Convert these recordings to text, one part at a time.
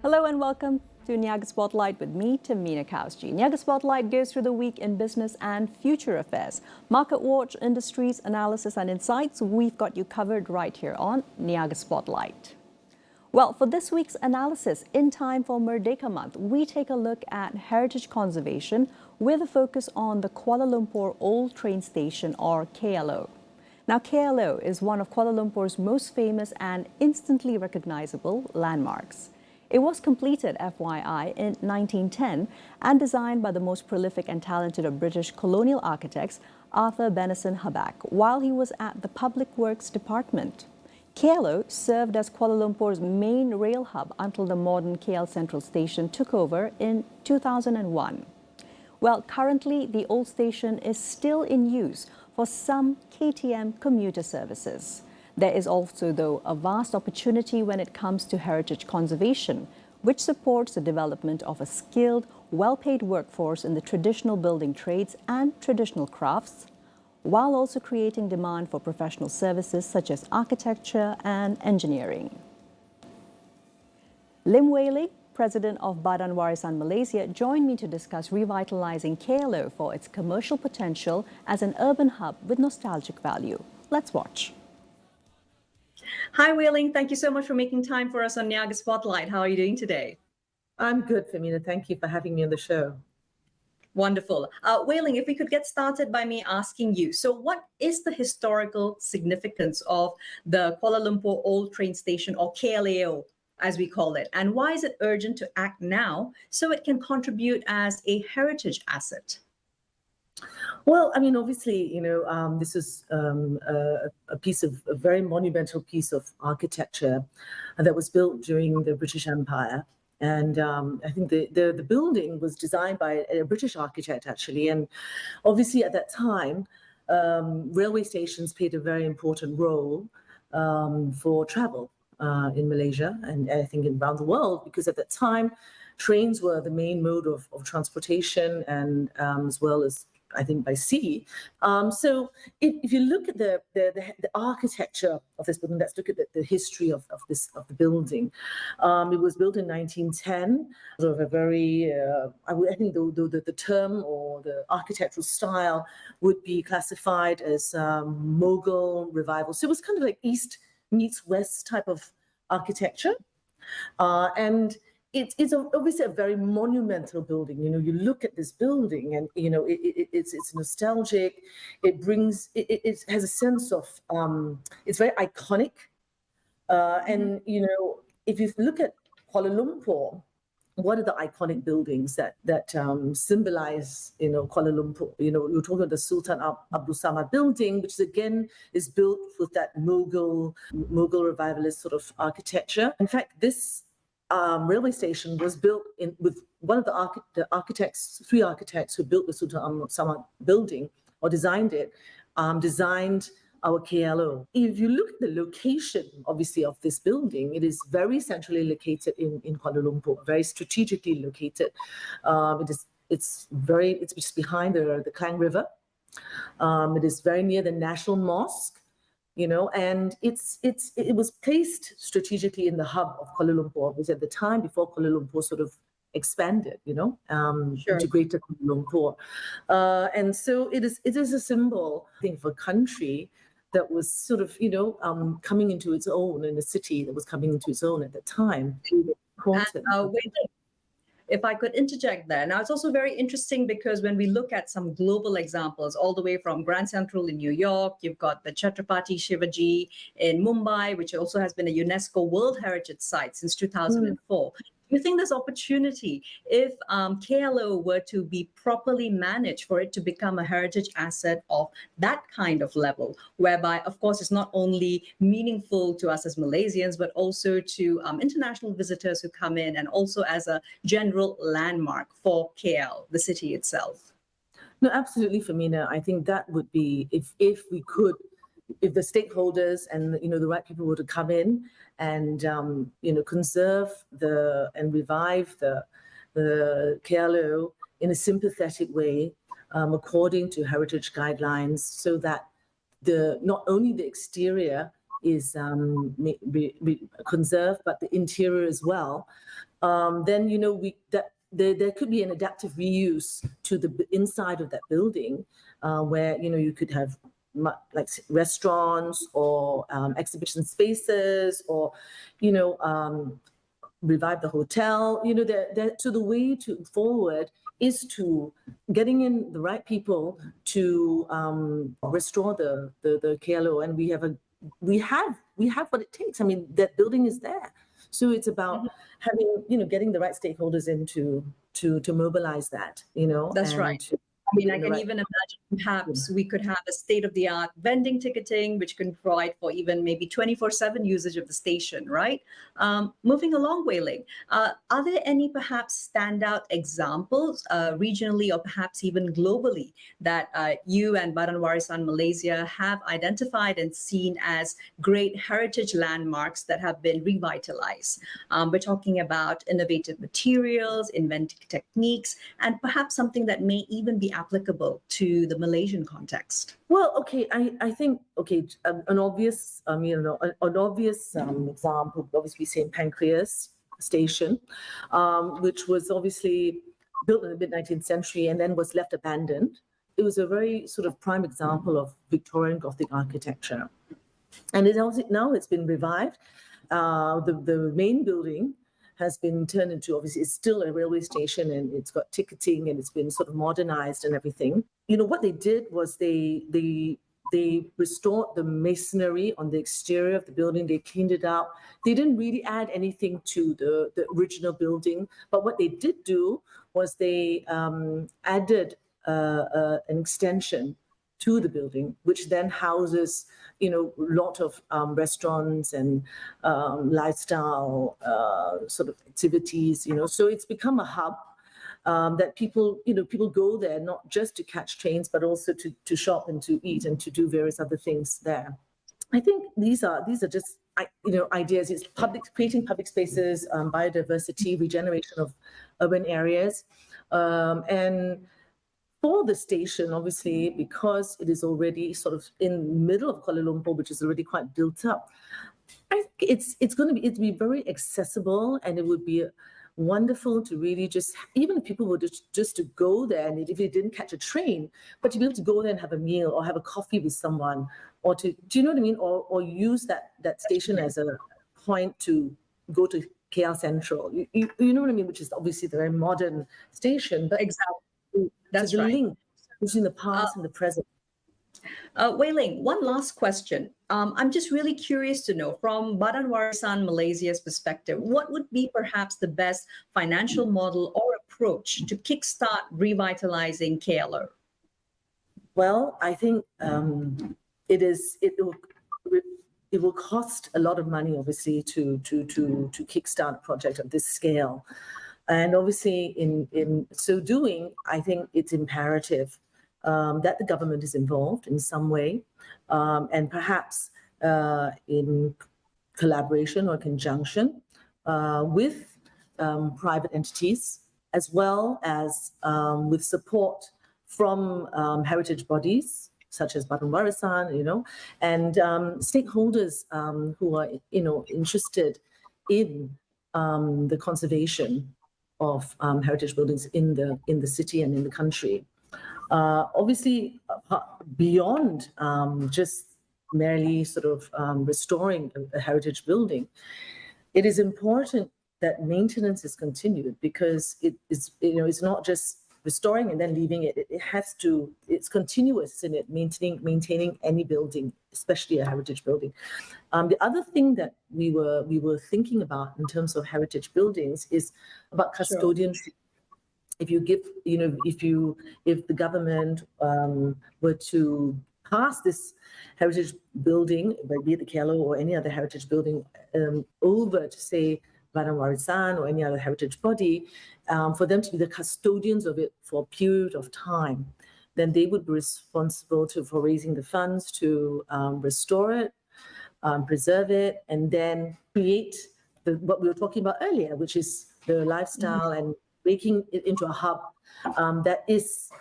Hello and welcome to Niaga Spotlight with me, Tamina Kowski. Niaga Spotlight goes through the week in business and future affairs. Market watch, industries, analysis and insights, we've got you covered right here on Niaga Spotlight. Well, for this week's analysis, in time for Merdeka month, we take a look at heritage conservation with a focus on the Kuala Lumpur Old Train Station, or KLO. Now, KLO is one of Kuala Lumpur's most famous and instantly recognizable landmarks. It was completed, FYI, in 1910 and designed by the most prolific and talented of British colonial architects, Arthur Benison Habak, while he was at the Public Works Department. KLO served as Kuala Lumpur's main rail hub until the modern KL Central Station took over in 2001. Well, currently, the old station is still in use for some KTM commuter services. There is also, though, a vast opportunity when it comes to heritage conservation, which supports the development of a skilled, well-paid workforce in the traditional building trades and traditional crafts, while also creating demand for professional services such as architecture and engineering. Lim Wei-Ling, President of Badan Warisan Malaysia, joined me to discuss revitalizing KLO for its commercial potential as an urban hub with nostalgic value. Let's watch. Hi, Wei-Ling. Thank you so much for making time for us on Niaga Spotlight. How are you doing today? I'm good, Femina. Thank you for having me on the show. Wonderful. Wei-Ling, if we could get started by me asking you, so what is the historical significance of the Kuala Lumpur Old Train Station, or KLAO, as we call it, and why is it urgent to act now so it can contribute as a heritage asset? Well, I mean, obviously, this is a very monumental piece of architecture that was built during the British Empire. And I think the building was designed by a British architect, actually. And obviously, at that time, railway stations played a very important role for travel in Malaysia, and I think around the world, because at that time, trains were the main mode of transportation, and as well as, I think, by sea. So if you look at the architecture of this building, let's look at the history of the building. It was built in 1910, sort of a very, I think the term or the architectural style would be classified as Mughal revival. So it was kind of like East meets West type of architecture. And it's obviously a very monumental building. You look at this building and, it's nostalgic. It has a sense of, it's very iconic. And, if you look at Kuala Lumpur, what are the iconic buildings that symbolize, Kuala Lumpur? You're talking about the Sultan Abdul Samad building, which again is built with that Mughal revivalist sort of architecture. In fact, this railway station was built with one of the architects, three architects who built the Sultan Ahmad Samad building or designed it, designed our KLO. If you look at the location, obviously, of this building, it is very centrally located in Kuala Lumpur, very strategically located. It's just behind the Klang River. It is very near the National Mosque. And it was placed strategically in the hub of Kuala Lumpur. It was at the time before Kuala Lumpur sort of expanded, Sure. into greater Kuala Lumpur. And so it is a symbol, I think, of a country that was sort of, coming into its own, in a city that was coming into its own at the time. If I could interject there. Now, it's also very interesting because when we look at some global examples, all the way from Grand Central in New York, you've got the Chhatrapati Shivaji in Mumbai, which also has been a UNESCO World Heritage Site since 2004. Do you think there's opportunity if KLO were to be properly managed for it to become a heritage asset of that kind of level, whereby, of course, it's not only meaningful to us as Malaysians, but also to international visitors who come in, and also as a general landmark for KL, the city itself? No, absolutely, Femina. I think that would be, if the stakeholders and the right people were to come in and conserve and revive the KLO in a sympathetic way, according to heritage guidelines, so that not only the exterior is conserved, but the interior as well, then there could be an adaptive reuse to the inside of that building, where you could have like restaurants or exhibition spaces, or revive the hotel. So the way to forward is to getting in the right people to restore the KLO, and we have what it takes. I mean, that building is there, so it's about having getting the right stakeholders in to mobilize that. That's right. I mean, I can even imagine perhaps we could have a state-of-the-art vending ticketing, which can provide for even maybe 24/7 usage of the station, right? Moving along, Wei-Ling, are there any perhaps standout examples regionally or perhaps even globally that you and Badan Warisan Malaysia have identified and seen as great heritage landmarks that have been revitalized? We're talking about innovative materials, inventive techniques, and perhaps something that may even be applicable to the Malaysian context. Well, okay, I think an obvious example would obviously be St. Pancras Station, which was obviously built in the mid-19th century and then was left abandoned. It was a very sort of prime example of Victorian Gothic architecture, and now it's been revived. The main building has been turned into, obviously, it's still a railway station, and it's got ticketing, and it's been sort of modernized and everything. What they did was they restored the masonry on the exterior of the building. They cleaned it up. They didn't really add anything to the original building, but what they did do was they added an extension to the building, which then houses, a lot of restaurants and lifestyle sort of activities. So it's become a hub that people go there not just to catch trains, but also to shop and to eat and to do various other things there. I think these are just ideas. It's creating public spaces, biodiversity, regeneration of urban areas, and for the station, obviously, because it is already sort of in the middle of Kuala Lumpur, which is already quite built up, I think it'd be very accessible, and it would be wonderful to really just, even if people were just to go there, and if they didn't catch a train, but to be able to go there and have a meal or have a coffee with someone, or do you know what I mean? Or use that station as a point to go to KL Central. You know what I mean? Which is obviously the very modern station, but exactly. That's the right. link between the past and the present. Wei-Ling, one last question. I'm just really curious to know, from Badan Warisan Malaysia's perspective, what would be perhaps the best financial model or approach to kickstart revitalizing KLO? Well, I think it will cost a lot of money, obviously, to kickstart a project of this scale. And obviously, in so doing, I think it's imperative that the government is involved in some way, and perhaps in collaboration or conjunction with private entities, as well as with support from heritage bodies such as Badan Warisan, and stakeholders who are, interested in the conservation of heritage buildings in the city and in the country. Obviously, beyond just merely sort of restoring a heritage building, it is important that maintenance is continued, because it's not just restoring and then leaving it. It's continuous in it, maintaining any building, especially a heritage building. The other thing that we were thinking about in terms of heritage buildings is about custodianship. Sure. If the government were to pass this heritage building, be it the KLO or any other heritage building, over to, say, Badan Warisan or any other heritage body, for them to be the custodians of it for a period of time, then they would be responsible for raising the funds to restore it, preserve it, and then create what we were talking about earlier, which is the lifestyle and making it into a hub that is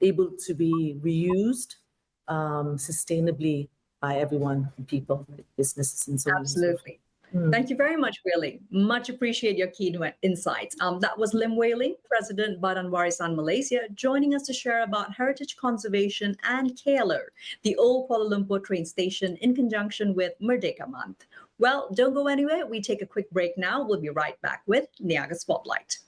able to be reused sustainably everyone, people, businesses, and so on. Absolutely. Thank you very much, Wei-Ling. Much appreciate your keen insights. That was Lim Wei-Ling, President Badan Warisan Malaysia, joining us to share about heritage conservation and KLR, the old Kuala Lumpur train station, in conjunction with Merdeka Month. Well, don't go anywhere. We take a quick break now. We'll be right back with Niaga Spotlight.